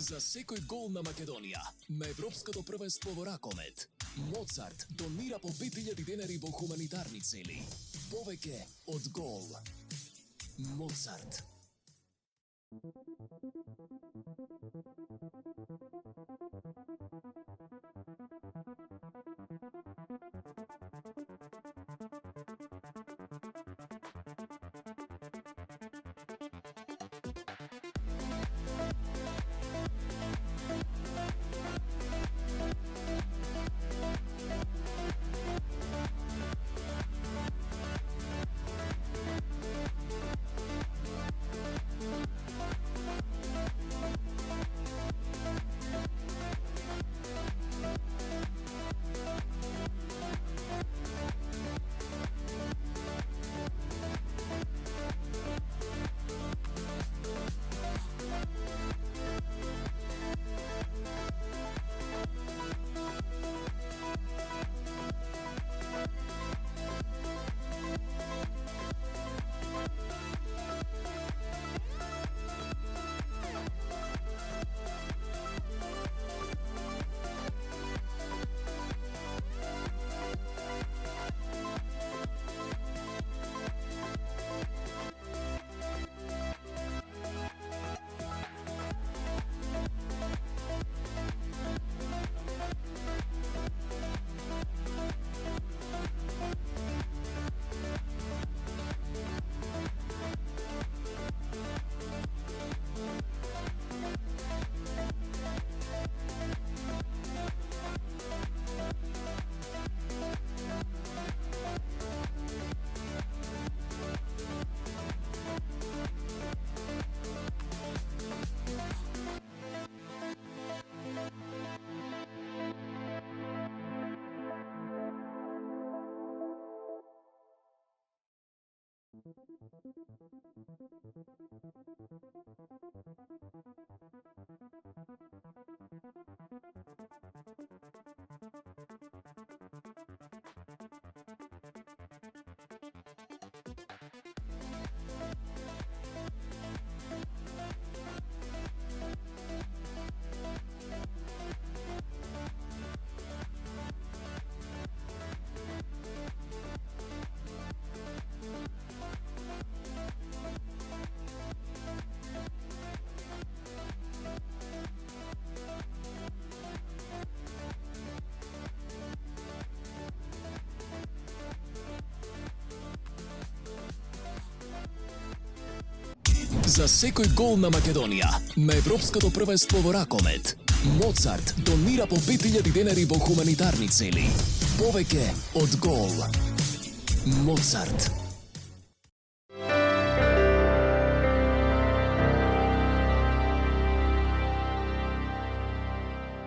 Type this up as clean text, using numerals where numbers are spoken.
Za sekoj gol na Македонија на Европското првенство во ракомет. Моцарт донира по 5000 денари во хуманитарни цели. Повеќе од гол. Моцарт. За секој гол на Македонија на Европското првенство во ракомет. Моцарт донира по 5000 денари во хуманитарни цели. Повеќе од гол. Моцарт.